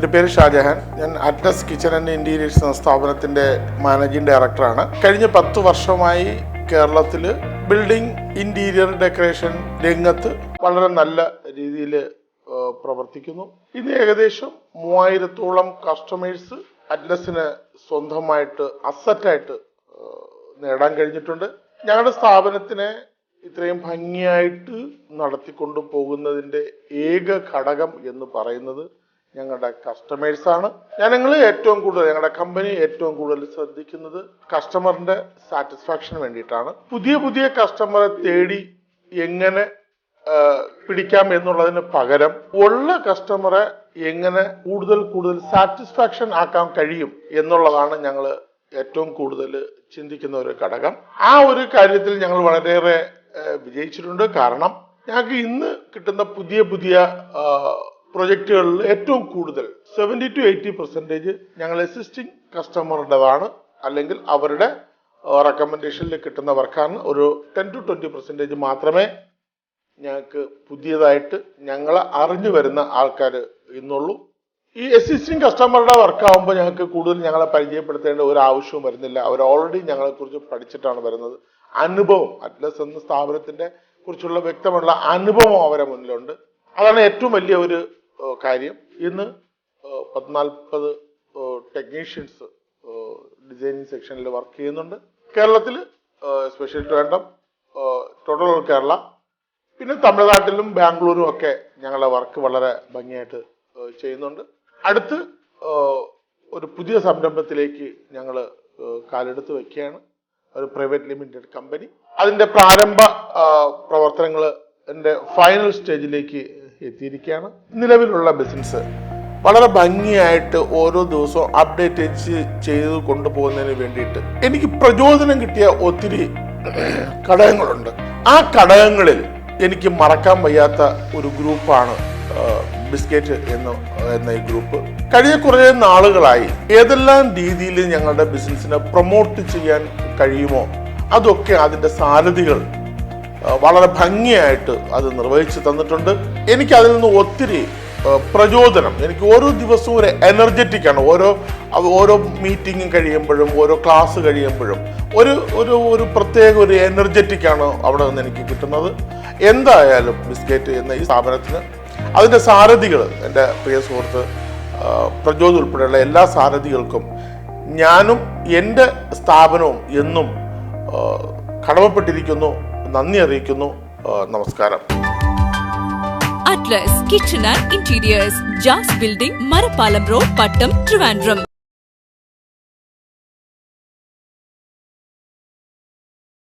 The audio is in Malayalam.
എൻ്റെ പേര് ഷാജഹാൻ. ഞാൻ അറ്റ്ലസ് കിച്ചൺ ആൻഡ് ഇൻറ്റീരിയേഴ്സ് എന്ന സ്ഥാപനത്തിൻ്റെ മാനേജിംഗ് ഡയറക്ടറാണ്. കഴിഞ്ഞ 10 വർഷമായി കേരളത്തിൽ ബിൽഡിംഗ് ഇൻറ്റീരിയർ ഡെക്കറേഷൻ രംഗത്ത് വളരെ നല്ല രീതിയിൽ പ്രവർത്തിക്കുന്നു. ഇന്ന് ഏകദേശം 3000-ഓളം കസ്റ്റമേഴ്സ് അറ്റ്ലസിന് സ്വന്തമായിട്ട് അസറ്റായിട്ട് നേടാൻ കഴിഞ്ഞിട്ടുണ്ട്. ഞങ്ങളുടെ സ്ഥാപനത്തിനെ ഇത്രയും ഭംഗിയായിട്ട് നടത്തിക്കൊണ്ടു പോകുന്നതിൻ്റെ ഏക ഘടകം എന്ന് പറയുന്നത് ഞങ്ങളുടെ കസ്റ്റമേഴ്സാണ്. ഞങ്ങളുടെ കമ്പനി ഏറ്റവും കൂടുതൽ ശ്രദ്ധിക്കുന്നത് കസ്റ്റമറിന്റെ സാറ്റിസ്ഫാക്ഷന് വേണ്ടിയിട്ടാണ്. പുതിയ കസ്റ്റമറെ തേടി എങ്ങനെ പിടിക്കാം എന്നുള്ളതിന് പകരം ഉള്ള കസ്റ്റമറെ എങ്ങനെ കൂടുതൽ സാറ്റിസ്ഫാക്ഷൻ ആക്കാൻ കഴിയും എന്നുള്ളതാണ് ഞങ്ങൾ ഏറ്റവും കൂടുതൽ ചിന്തിക്കുന്ന ഒരു ഘടകം. ആ ഒരു കാര്യത്തിൽ ഞങ്ങൾ വളരെയേറെ വിജയിച്ചിട്ടുണ്ട്. കാരണം ഞങ്ങൾക്ക് ഇന്ന് കിട്ടുന്ന പുതിയ പ്രൊജക്റ്റുകളിൽ ഏറ്റവും കൂടുതൽ 70-80% ഞങ്ങൾ എക്സിസ്റ്റിംഗ് കസ്റ്റമറുടേതാണ്, അല്ലെങ്കിൽ അവരുടെ റെക്കമെൻഡേഷനിൽ കിട്ടുന്ന വർക്കാണ്. ഒരു 10-20% മാത്രമേ ഞങ്ങൾക്ക് പുതിയതായിട്ട് ഞങ്ങളെ അറിഞ്ഞു വരുന്ന ആൾക്കാർ ഇന്നുള്ളൂ. ഈ എക്സിസ്റ്റിംഗ് കസ്റ്റമറുടെ വർക്കാവുമ്പോൾ ഞങ്ങൾക്ക് കൂടുതൽ ഞങ്ങളെ പരിചയപ്പെടുത്തേണ്ട ഒരു ആവശ്യവും വരുന്നില്ല. അവർ ഓൾറെഡി ഞങ്ങളെക്കുറിച്ച് പഠിച്ചിട്ടാണ് വരുന്നത്. അനുഭവം, അറ്റ്ലസ് എന്ന സ്ഥാപനത്തിന്റെ കുറിച്ചുള്ള വ്യക്തമുള്ള അനുഭവം അവരെ മുന്നിലുണ്ട്. അതാണ് ഏറ്റവും വലിയ ഒരു കാര്യം. ഇന്ന് 40 ടെക്നീഷ്യൻസ് ഡിസൈനിങ് സെക്ഷനിൽ വർക്ക് ചെയ്യുന്നുണ്ട്. കേരളത്തിൽ സ്പെഷ്യൽ ട്രിവാൻഡ്രം, ടോട്ടൽ കേരള, പിന്നെ തമിഴ്നാട്ടിലും ബാംഗ്ലൂരും ഒക്കെ ഞങ്ങളുടെ വർക്ക് വളരെ ഭംഗിയായിട്ട് ചെയ്യുന്നുണ്ട്. അടുത്ത് ഒരു പുതിയ സംരംഭത്തിലേക്ക് ഞങ്ങൾ കാലെടുത്ത് വയ്ക്കുകയാണ്. ഒരു പ്രൈവറ്റ് ലിമിറ്റഡ് കമ്പനി. അതിന്റെ പ്രാരംഭ പ്രവർത്തനങ്ങൾ ഫൈനൽ സ്റ്റേജിലേക്ക് എത്തിയിരിക്കുകയാണ്. നിലവിലുള്ള ബിസിനസ് വളരെ ഭംഗിയായിട്ട് ഓരോ ദിവസവും അപ്ഡേറ്റ് ചെയ്ത് കൊണ്ടുപോകുന്നതിന് വേണ്ടിയിട്ട് എനിക്ക് പ്രചോദനം കിട്ടിയ ഒത്തിരി ഘടകങ്ങളുണ്ട്. ആ ഘടകങ്ങളിൽ എനിക്ക് മറക്കാൻ വയ്യാത്ത ഒരു ഗ്രൂപ്പാണ് ബിസ്ക്കറ്റ് എന്ന ഈ ഗ്രൂപ്പ്. കഴിഞ്ഞ കുറേ നാളുകളായി ഏതെല്ലാം രീതിയിൽ ഞങ്ങളുടെ ബിസിനസ്സിനെ പ്രൊമോട്ട് ചെയ്യാൻ കഴിയുമോ അതൊക്കെ അതിൻ്റെ സാരഥികൾ വളരെ ഭംഗിയായിട്ട് അത് നിർവഹിച്ചു തന്നിട്ടുണ്ട്. എനിക്ക് അതിൽ നിന്ന് ഒത്തിരി പ്രചോദനം, എനിക്ക് ഓരോ ദിവസവും ഒരു എനർജറ്റിക് ആണ്. ഓരോ മീറ്റിംഗ് കഴിയുമ്പോഴും ഓരോ ക്ലാസ് കഴിയുമ്പോഴും ഒരു പ്രത്യേക ഒരു എനർജറ്റിക് ആണ് അവിടെ നിന്ന് എനിക്ക് കിട്ടുന്നത്. എന്തായാലും ബിസ്ക്കറ്റ് എന്ന ഈ സ്ഥാപനത്തിന് അതിൻ്റെ സാരഥികൾ, എൻ്റെ പ്രിയ സുഹൃത്ത് പ്രചോദ് ഉൾപ്പെടെയുള്ള എല്ലാ സാരഥികൾക്കും ഞാനും എൻ്റെ സ്ഥാപനവും എന്നും കടമപ്പെട്ടിരിക്കുന്നു. നന്ദി അറിയിക്കുന്നു. നമസ്കാരം. Atlas Kitchen and Interiors, Jazz Building, Marappalam Road, Pattom, Trivandrum.